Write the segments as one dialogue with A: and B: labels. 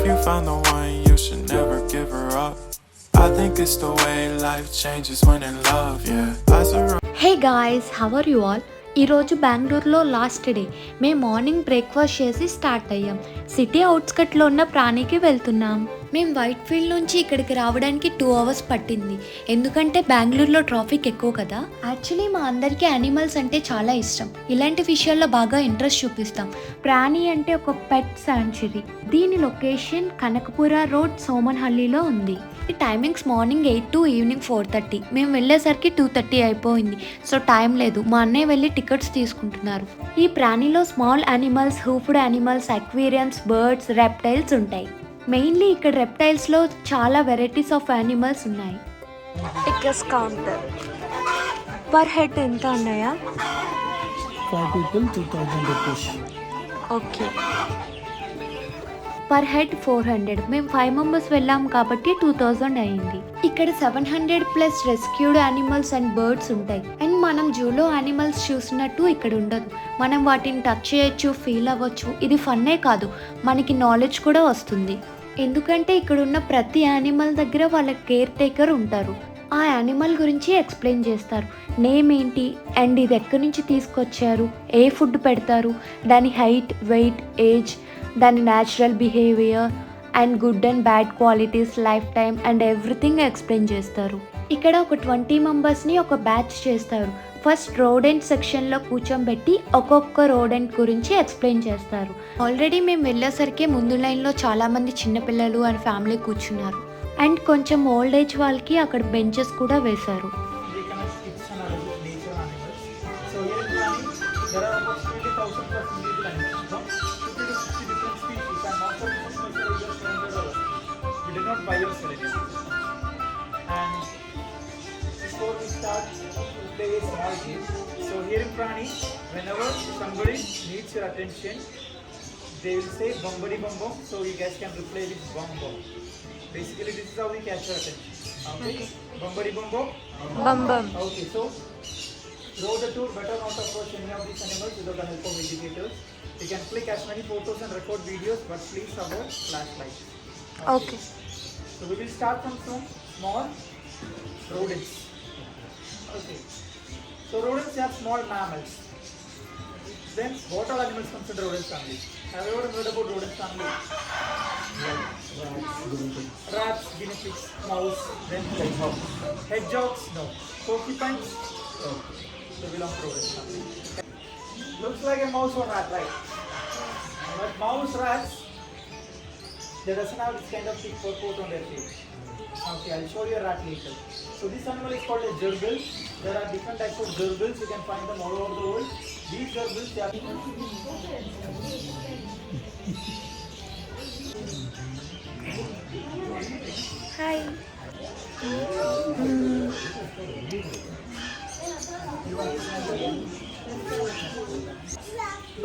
A: you found the one, you should never give her up. I think it's the way life changes when in love, yeah. As a
B: hey guys, how are you all? ఈరోజు బెంగళూరులో last day. మేము morning breakfast చేసి start అయ్యాం. City అవుట్స్కట్లో ఉన్న ప్రాణికి వెళ్తున్నాం. మేము వైట్ ఫీల్డ్ నుంచి ఇక్కడికి రావడానికి 2 hours పట్టింది. ఎందుకంటే బెంగళూరులో ట్రాఫిక్ ఎక్కువ కదా. యాక్చువల్లీ మా అందరికీ యానిమల్స్ అంటే చాలా ఇష్టం. ఇలాంటి విషయాల్లో బాగా ఇంట్రెస్ట్ చూపిస్తాం. ప్రాణి అంటే ఒక పెట్ శాంచురీ. దీని లొకేషన్ కనకపుర రోడ్, సోమన్హల్లిలో ఉంది. Timings morning 8 to evening 4:30. మేము వెళ్ళేసరికి 2:30 అయిపోయింది. సో టైం లేదు. మా అన్నయ్య వెళ్ళి టికెట్స్ తీసుకుంటున్నారు. ఈ ప్రాణిలో small animals, hoofed animals, aquarians, birds, reptiles ఉంటాయి. మెయిన్లీ ఇక్కడ రెప్టైల్స్లో చాలా వెరైటీస్ ఆఫ్ యానిమల్స్ ఉన్నాయి.
C: టికెట్స్ కౌంటర్ పర్ హెడ్ ఎంత ఉన్నాయా?
D: 5 people 2000 rupees.
C: Okay.
B: Per head 400. మేము 5 members వెళ్ళాం కాబట్టి 2000 అయింది. ఇక్కడ 700+ రెస్క్యూడ్ యానిమల్స్ అండ్ బర్డ్స్ ఉంటాయి. అండ్ మనం జూలో యానిమల్స్ చూసినట్టు ఇక్కడ ఉండదు. మనం వాటిని టచ్ చేయొచ్చు, ఫీల్ అవ్వచ్చు. ఇది ఫన్నే కాదు, మనకి నాలెడ్జ్ కూడా వస్తుంది. ఎందుకంటే ఇక్కడ ఉన్న ప్రతి యానిమల్ దగ్గర వాళ్ళ కేర్ టేకర్ ఉంటారు. ఆ యానిమల్ గురించి ఎక్స్ప్లెయిన్ చేస్తారు. నేమ్ ఏంటి, అండ్ ఇది ఎక్కడి నుంచి తీసుకొచ్చారు, ఏ ఫుడ్ పెడతారు, దాని హైట్, వెయిట్, ఏజ్, దాని natural behaviour and good and bad qualities, life time and everything explain చేస్తారు. ఇక్కడ ఒక 20 members-ని ఒక బ్యాచ్ చేస్తారు. ఫస్ట్ రోడెంట్ సెక్షన్లో కూర్చోబెట్టి ఒక్కొక్క రోడెంట్ గురించి ఎక్స్ప్లెయిన్ చేస్తారు. ఆల్రెడీ మేము వెళ్ళేసరికి ముందు లైన్లో చాలామంది చిన్నపిల్లలు అండ్ ఫ్యామిలీ కూర్చున్నారు. అండ్ కొంచెం ఓల్డ్ ఏజ్ వాళ్ళకి అక్కడ బెంచెస్ కూడా వేశారు.
D: Play a small game. So here in Prani, whenever somebody needs your attention, they will say bumbadi bum bum. So you guys can replay with bum bum. Basically, this is how we catch your attention. Okay? Bumbadi bum bum.
C: Bum bum.
D: Okay. So throw the tour. Better not approach any of these animals without the help of indicators. You can click as many photos and record videos, but please avoid flashlights.
C: Okay.
D: So we will start from some small rodents. Okay. So rodents have small mammals. Then what all animals comes in rodent family? Have you ever heard about rodent family? Rats, guinea pigs, mouse, then hedgehogs. Hedgehogs, no. Porcupines, no. They belong to rodent family. Looks like a mouse or rat, right? But mouse, rats, they doesn't have this kind of thick fur coat on their face. Okay, I'll show you a rat later. So this animal is called a gerbil. There are different types of gerbils. You can find them all over the world. These gerbils, they are...
C: hi.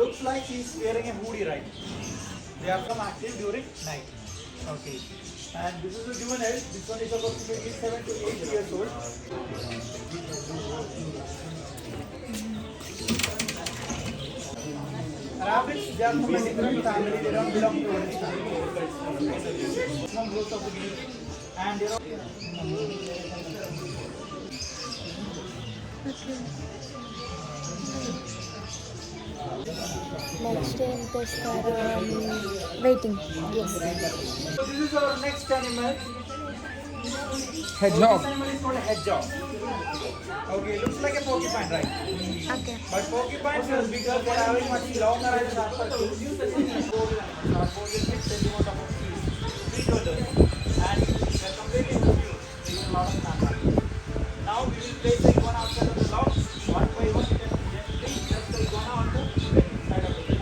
D: Looks like he's wearing a hoodie, right? They are come active during night. Okay. And this is a juvenile. This one is about to be 7 to 8 years old. Rabbits, they are from a different family. They don't belong to one family. Some growth of the guinea pig. And they are...
C: next ఏం తెస్తారు? Waiting. Yes.
D: So this is our next animal.
E: Hedgehog.
D: This animal is called a hedgehog. Okay, looks like a porcupine, right?
C: Okay.
D: But porcupines are bigger, they are having much longer eyes and sharper teeth. And they are completely confused. They use a lot of camera. Now we will place the iguana outside of the log. One by one, you can gently press the iguana on the side of the bed.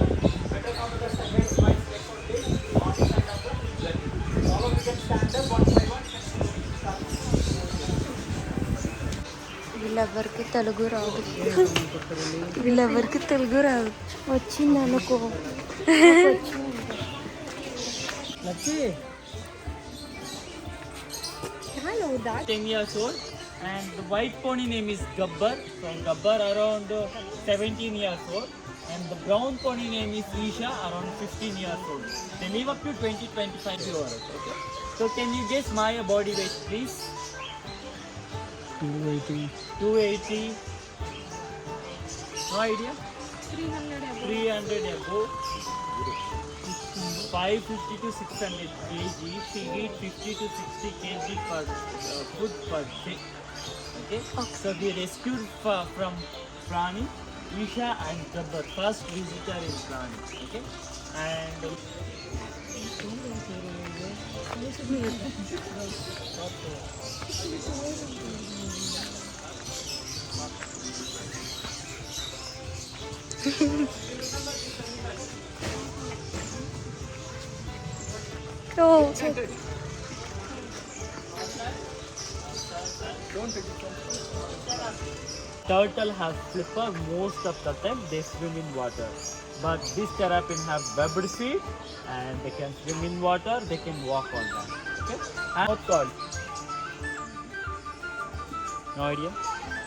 D: Better not to touch the head, spines, legs or tail on the side of the bed. All of you can stand up one by one and start.
C: వీళ్ళెవ్వరికి తెలుగు రాదు. వీళ్ళెవ్వరికి తెలుగు రాదు. వచ్చింది అనుకో. Hello.
E: 10 years old, and the white pony name is Gabbar. So Gabbar around 17 years old. And the brown pony name is Isha, around 15 years old. They live up to 20-25 years. Okay. So can you guess Maya body weight, please?
F: 280.
E: 280. No idea? 300 above. 550 to 600 kg. She eats 50 to 60 kg per food per day. Okay? So we rescued from Prani, Isha and Jabbar, first visitor in Prani. Okay? And
C: Oh.
E: turtle have flipper most of the time. They swim in water. But this terrapin have webbed feet and they can swim in water. They can walk on land. Okay? And what's called? No idea.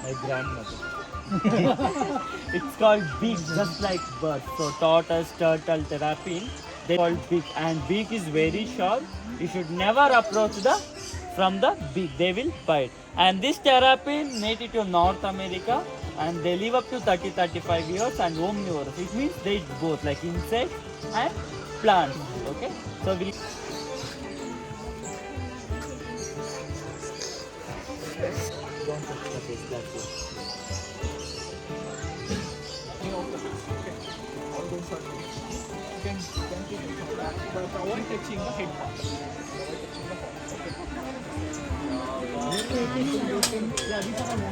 E: My grandmother. It's called beak, just like bird. So tortoise, turtle, terrapin, they called beak, and beak is very sharp. You should never approach from the beak. They will bite. And this terrapin native to North America, and they live up to 30-35 years and omnivorous. It means they eat both, like insects and plants. Okay. So we. Don't touch the face, that's it.
D: But avoid touching the head part. Yeah, these are all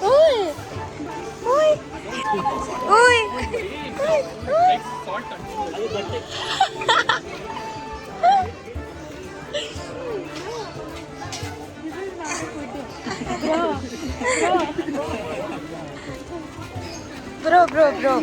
C: Oi! Oi! Oi! Bro.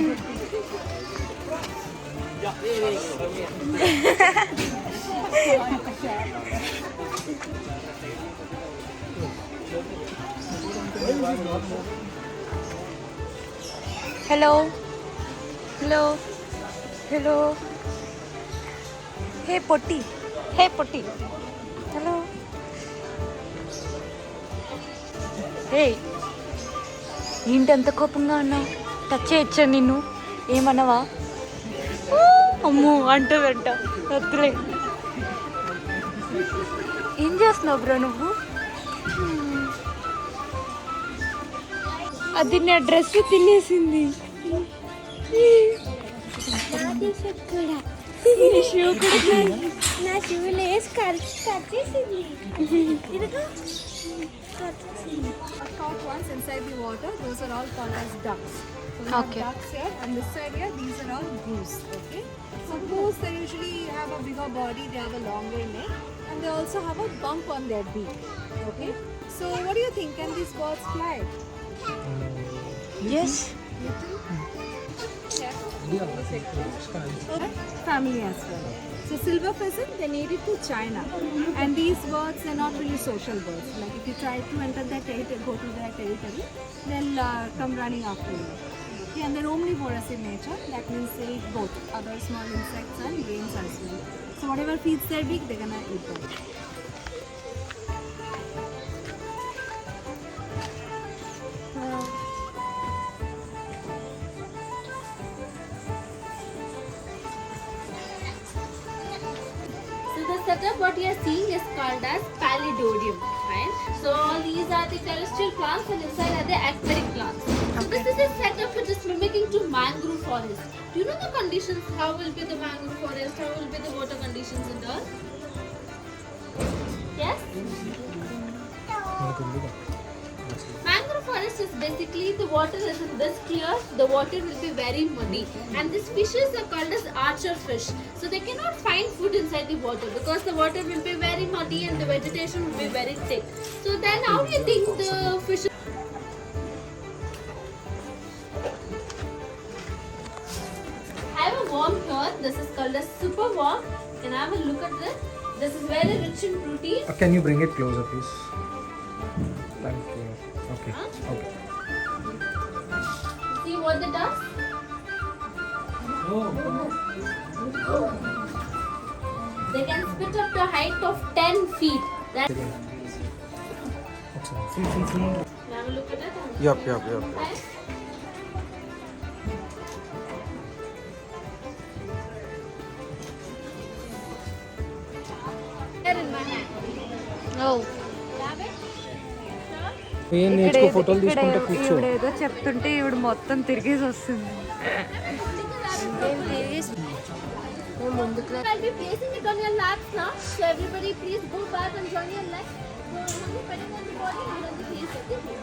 C: Hello. Hey Potty. Hello. Hey. ఏంటంత కోపంగా ఉన్నావు? Touch చేయొచ్చా నిన్ను? ఏమన్నావా? అమ్మో అంటదంట. వద్దులే. ఏం చేస్తున్నావు bro నువ్వు? అది నా డ్రెస్ తినేసింది. నా షూ లేస్ కట్ చేసింది.
G: Caught ones inside the water, those are all called as ducks. So we have ducks here, and this side here, these are all goose. Okay. So goose, they usually have a bigger body, they have a longer neck, and they also have a bump on their beak. Okay. So what do you think? Can these birds fly?
C: Yes.
G: Family as well. So silver pheasant, they native to China, and these birds are not really social birds. Like if you try to enter their territory, go to their territory, they'll come running after you. Okay, and they're omnivorous in nature. That means they eat both other small insects and grains as well. So whatever feeds their beak, they're gonna eat that.
H: Setup what you are seeing is called as Pallidiodium, right? So all these are the terrestrial plants and inside are the aquatic plants. So this is a setup which is mimicking to mangrove forest. Do you know the conditions? How will be the mangrove forest? How will be the water conditions and all? Yes? Mangrove forest is basically the water isn't this clear, the water will be very muddy, and these fishes are called as archer fish. So they cannot find food inside the water because the water will be very muddy and the vegetation will be very thick. So then how do you think the fish? I have a worm here. This is called a super worm. Can I have a look at this? This is very rich in protein.
D: Can you bring it closer, please? Thank you. Okay.
H: Huh?
D: Okay.
H: See what it does? They can spit up to a height of 10 feet. That.
D: Excellent. See.
H: Can I have a look at it?
D: Yup.
H: Right? Here in my hand.
C: Oh.
H: Grab it.
D: ఏం నేర్చుకో ఫోటోలు తీసుకుంటే కూర్చో
C: ఏదో చెప్తుంటే ఇవిడ మొత్తం తిరిగేసి వస్తుంది.
H: I'll be placing it on your laps now. So everybody please go back and join your legs. So only depending on the body and on the face of the head.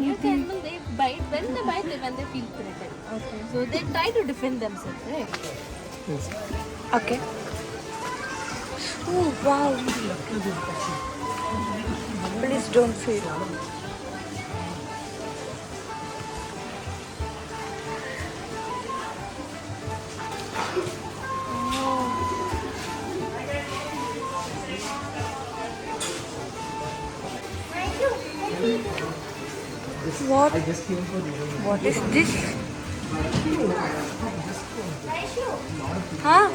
H: Mute animal they bite when they feel threatened. Okay. So they try to defend themselves, right?
C: Okay. Oh wow. Please don't feel. What?
D: I just came for this.
C: What is this? Huh?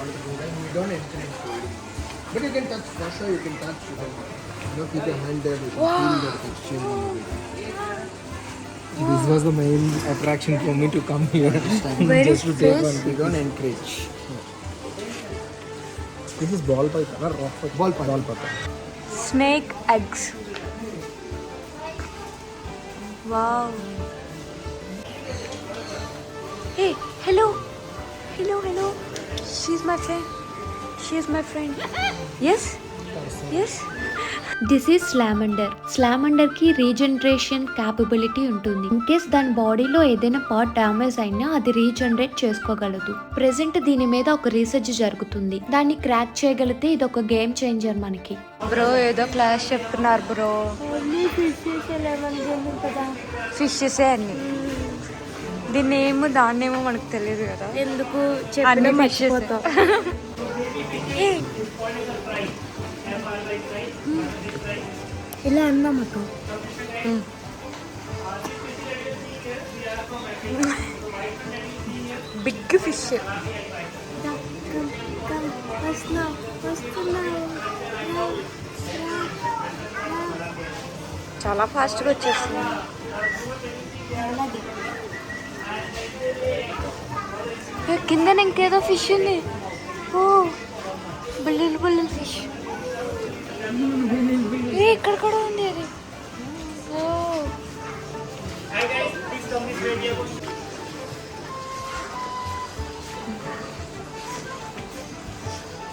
F: We don't encourage it. But you can touch, for sure you can touch. You know, keep your hand there, you can feel the texture. This was the main attraction for me to come here. Just to take one. We don't encourage. This is ball python, not rock python. Ball python.
C: Snake eggs. Wow. Hey, hello. Hello. She's my friend. She is my friend. Yes? Yes?
B: This is salamander. Salamander కి regeneration capability ఉంటుంది. In case దాని బాడీలో ఏదైనా part damage అయినా అది regenerate చేసుకోగలదు. Present దీని మీద ఒక రీసెర్చ్ జరుగుతుంది. దాన్ని క్రాక్ చేయగలిగితే ఇది ఒక గేమ్ చేంజర్ మనకి.
C: బ్రో ఏదో క్లాస్ చెప్తున్నారు బ్రో. ఫిషెస్ అన్ని. దీన్ని ఏమో దాన్నేమో మనకు తెలియదు కదా.
G: ఎందుకు
C: అన్ని ఫిషెస్.
G: ఇలా అన్నాం అక్క.
C: Big fish. చాలా ఫాస్ట్గా వచ్చేస్తుంది. కింద ఇంకేదో ఫిష్ ఉంది. ఓ బుల్లెల్ ఫిష్. ఇక్కడ కూడా ఉంది అది. ఓ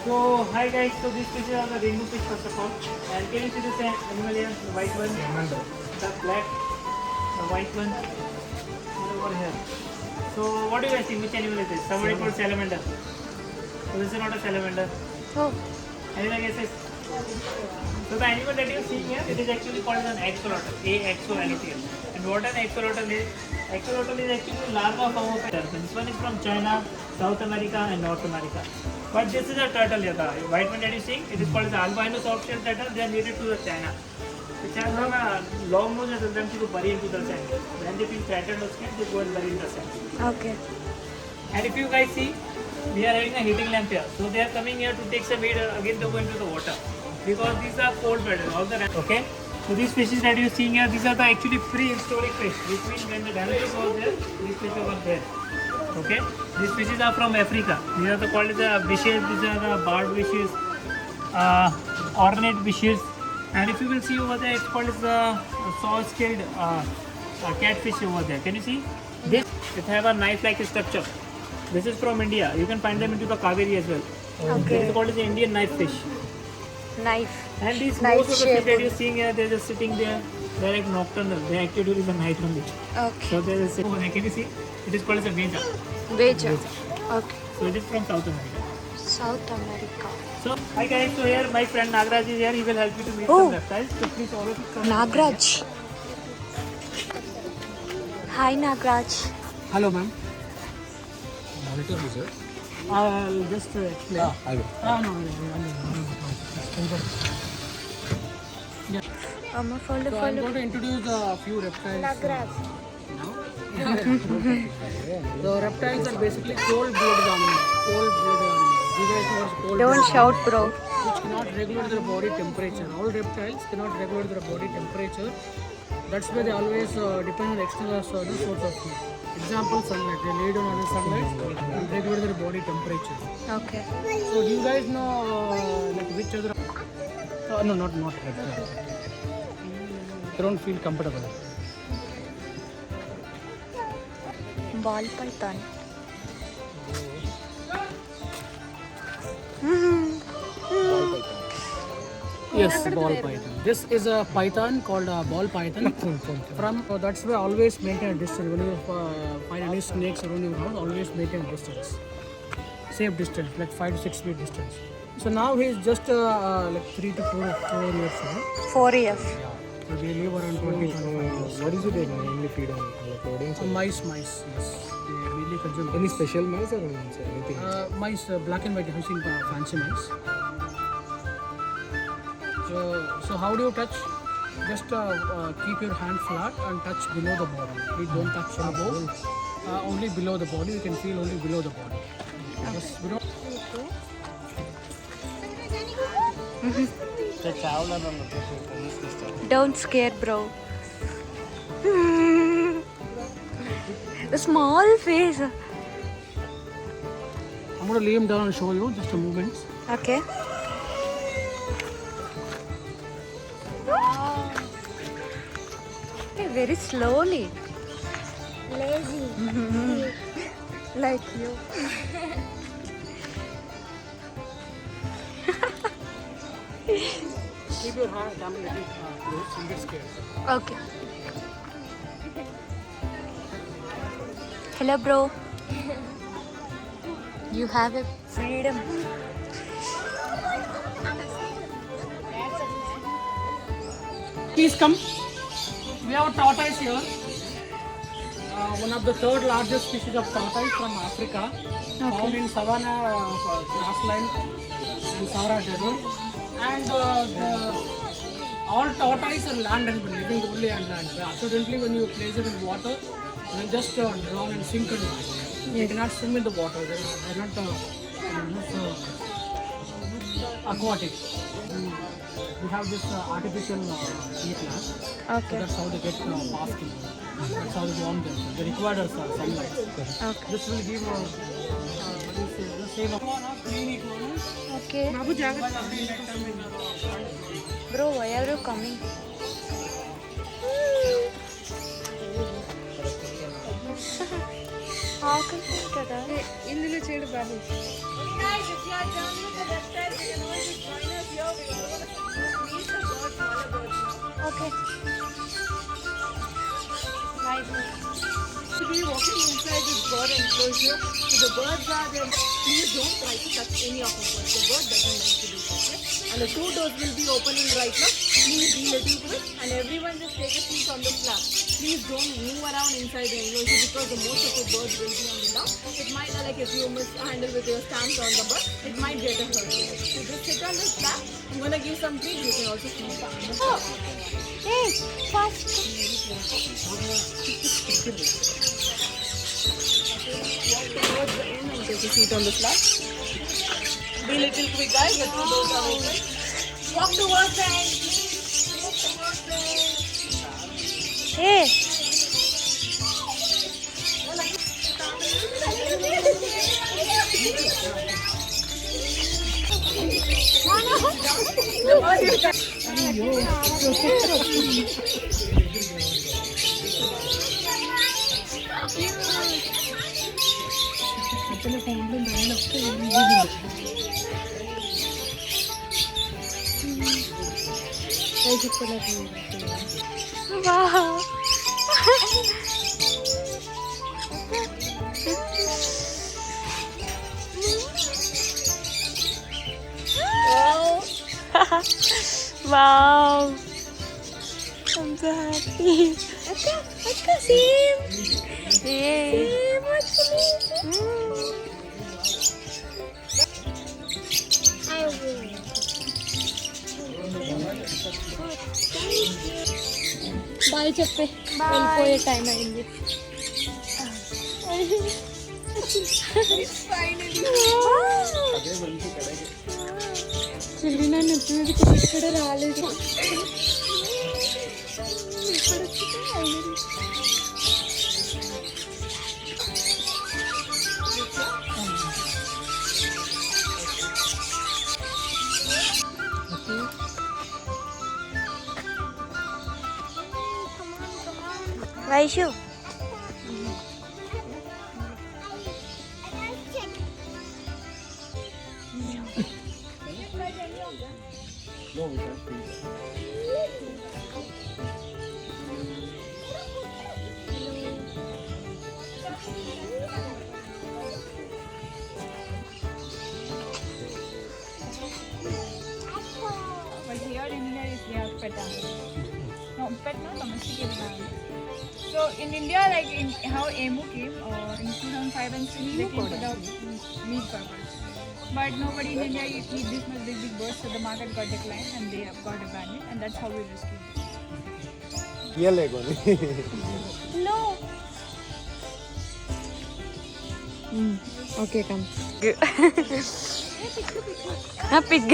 E: So, hi guys, so these fishes are the rainbow fish first of all. And can you see this animal here? The white one, the black, the white one, over here. So, what do you guys think? Which animal is this? Somebody called salamander. So, this is not a salamander.
C: Oh.
E: Anything guesses? So, the animal that you are seeing here, it is actually called an axolotl, axolotl. And what an axolotl is? Axolotl is actually larva form of a turtle. This one is from China, South America and North America. But this is a turtle here, the white one that you see, it is called the albino soft shell turtle. They are native to the China. The China have a long nose and them to bury into the sand. When they feel threatened or scared, they go and bury in the sand.
C: Okay.
E: And if you guys see, we are having a heating lamp here. So they are coming here to take some heat, again they go into the water. Because these are cold blooded, all the okay? So these fishes that you are seeing here, these are the actually prehistoric fish. Which means when the dinosaurs were there, these fishes were there. Okay? These fishes are from Africa. These are the called the fishes, these are the barred fishes, ornate fishes. And if you will see over there, it's called as the saw-scaled catfish over there. Can you see? This, it have a knife-like structure. This is from India. You can find them into the Kaveri as well.
C: Okay.
E: This is called as the Indian knife fish.
C: Knife.
D: And these
C: Night
D: most of the fish
C: shape.
D: that you're seeing here, they're just sitting there. They're like nocturnal. They're active during the night only.
C: Okay.
D: So they're just over there. Can you see? It is called as a veja.
C: Veja. Okay.
D: So it is from South America.
C: South America.
D: So hi guys, so here my friend Nagraj is here. He will help you to meet
C: Oh.
D: some reptiles. So please always come.
C: Nagraj. Hi Nagraj.
F: Hello, ma'am. Monitor me, sir.
D: I'll just explain.
F: I will.
D: No.
C: Follow.
F: So I'm going to introduce a few reptiles.
C: Nagraj.
F: The reptiles are basically cold-blooded animals. Cold-blooded animals. You guys know what's cold-blooded?
C: Don't shout, bro.
F: Which cannot regulate their body temperature. All reptiles cannot regulate their body temperature. That's why they always depend on external source of food. Example, sunlight. They lay down on the sunlight and regulate their body temperature.
C: Okay.
F: So do you guys know like which other? No, not reptiles. They don't feel comfortable.
C: Ball python.
F: Yes, ball python. This is a python called a ball python. That's why always maintain a distance. When you find any snakes around your house, always maintain a distance. Safe distance, like 5 to 6 feet distance. So now he's just like 3 to 4 years old.
C: 4 years.
F: So they live around 20 years.
I: What is it they mainly feed on? Like rodents?
F: So mice, yes. They mainly consume
I: Any special mice or anything?
F: mice, black and white, using fancy mice. So how do you touch? Just keep your hand flat and touch below the body. Please don't touch above. Only below the body. You can feel only below the body. Just below.
C: Don't scare, bro. The small face.
F: I'm going to lay him down and show you just a moment.
C: Okay. Hey, very slowly. Lazy. Like you.
F: Keep your hand a little close and get scared.
C: Okay. Hello, bro. You have a freedom.
F: Please come. We have a tortoise here. One of the third largest species of tortoise from Africa. Found in Savannah grassland and Sahara Desert. And all tortoise are land and living only on land. Accidentally, when you place it in water, they just drown and sink in water. They cannot swim in the water. They're not aquatic. We have this artificial heat lamp.
C: Okay.
F: That's how they get basking. That's how they warm themselves. They require sunlight.
C: Okay.
F: This will give the same clean it.
C: Okay. Bro, why are you coming? How can you do that?
G: ఇందులో చేయడు బాబు
H: Guys, if you are done with the reptiles, you can always join us here. We will go to meet the birds, smaller birds now.
C: Okay.
H: To be walking inside this bird enclosure, so the birds are there. Please don't try to touch any of the birds. The bird doesn't like to do that. Okay? And the 2 doors will be opening right now. Please be little quick and everyone just take a seat on the slab. Please don't move around inside the enclosure because the most of the birds will be on the down. It might like if you mishandle with your stamps on the bird, it might get a hurt. So just sit on the slab. I'm gonna give some treats. You can also sleep on the slab.
C: Hey, fast.
H: Towards the end and take a seat on the slab. Be little quick, guys. The 2 doors are open. Walk towards the end, please. Walk towards the end.
C: Hey. Wow. I'm so happy. Akka, same. Yay. Same, actually. I will.
G: Bye చెప్పే వెళ్ళిపోయే time అయింది. చెల్లి నన్ను ఇక్కడ రాలేదు.
C: Vaishu
J: But here in India is they have pet animals. No, pet not domesticated animals. So in India, like in how emu came in 2005 and 6, they came for the meat purpose. But nobody in India eat this much big birds, so the market got declined and they have got abandoned, and that's how we rescued it.
C: No.
G: Okay come.
C: Pig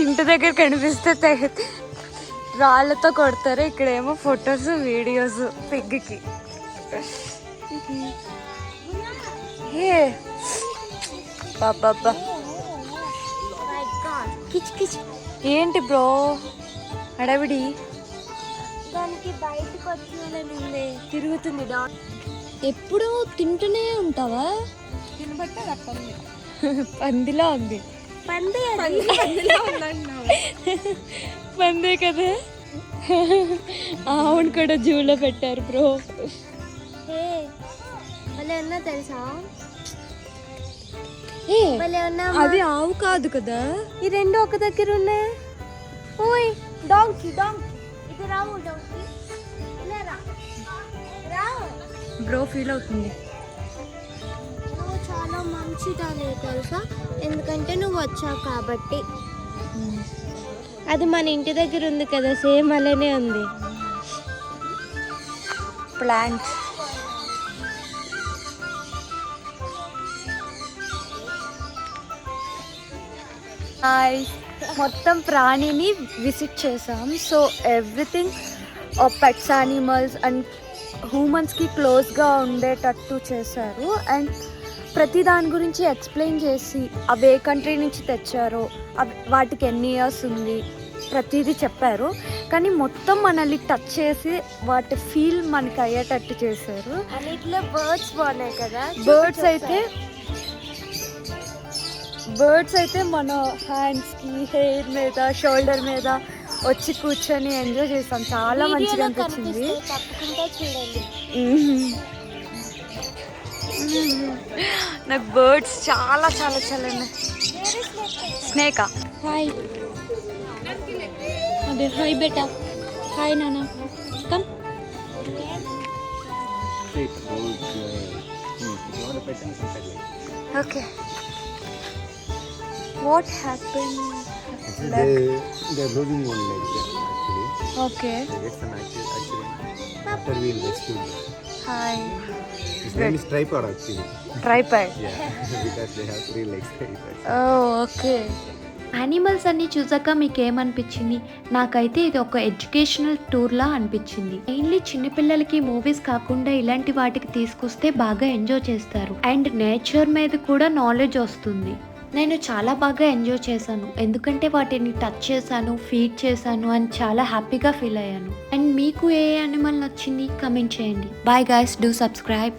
C: ఇంటి దగ్గర కనిపిస్తే రాళ్ళతో కొడతారు. ఇక్కడేమో photos videos పిగ్కి. బాబా కిచ్ కిచ్. ఏంటి bro అడవిడి? దానికి బయటకు వచ్చి తిరుగుతుంది.
G: ఎప్పుడు తింటూనే ఉంటావా?
J: తినబట్టే రక్తంది.
C: పందిలా ఉంది. పందే కదా. ఆవును కూడా జూలో పెట్టారు బ్రో. తెలుసా అది ఆవు కాదు కదా. ఈ రెండు ఒక దగ్గర ఉన్నాయి. ఓయ్ డాంకీ డాంకీ ఇది రావు. డాంకీ బ్రో ఫీల్ అవుతుంది.
B: చాలా మంచిదని తెలుసా, ఎందుకంటే నువ్వు వచ్చావు కాబట్టి.
C: అది మన ఇంటి దగ్గర ఉంది కదా, సేమ్ అలానే ఉంది. ప్లాంట్ మొత్తం ప్రాణిని విజిట్ చేసాం. So everything pets animals and హ్యూమన్స్కి క్లోజ్గా ఉండేటట్టు చేశారు. అండ్ ప్రతి దాని గురించి ఎక్స్ప్లెయిన్ చేసి అవి ఏ కంట్రీ నుంచి తెచ్చారో, అవి వాటికి ఎన్ని ఇయర్స్ ఉంది, ప్రతిదీ చెప్పారు. కానీ మొత్తం మనల్ని టచ్ చేసి వాటి ఫీల్ మనకి అయ్యేటట్టు చేశారు.
B: అన్నిట్లో బర్డ్స్ బాగున్నాయి కదా.
C: బర్డ్స్ అయితే మన హ్యాండ్స్కి, హెయిర్ మీద, షోల్డర్ మీద వచ్చి కూర్చొని ఎంజాయ్ చేస్తాం. చాలా మంచిగా అనిపించింది.
B: తప్పకుండా చూడండి.
C: నాకు బర్డ్స్ చాలా చాలా చాలా స్నేకా.
G: హాయ్ అదే హాయ్ బేటా. హాయ్ నాన్న. Come.
C: Okay what happen?
I: They're losing one leg actually.
C: Okay
I: They get some accident. After we rescued them.
C: Hi.
I: His name is Tripod actually.
C: Tripod.
I: Yeah, because they have 3 legs. Tripod.
C: Okay.
B: Animals అన్ని చూసాక మీకు ఏమనిపించింది? నాకైతే ఇది ఒక educational టూర్లా అనిపించింది. Mainly చిన్నపిల్లలకి movies కాకుండా ఇలాంటి వాటికి తీసుకొస్తే బాగా ఎంజాయ్ చేస్తారు. అండ్ నేచర్ మీద కూడా నాలెడ్జ్ వస్తుంది. నేను చాలా బాగా ఎంజాయ్ చేశాను, ఎందుకంటే వాటిని టచ్ చేశాను, ఫీడ్ చేశాను అని చాలా హ్యాపీగా ఫీల్ అయ్యాను. అండ్ మీకు ఏ యానిమల్ నచ్చింది కమెంట్ చేయండి. Bye guys, do subscribe.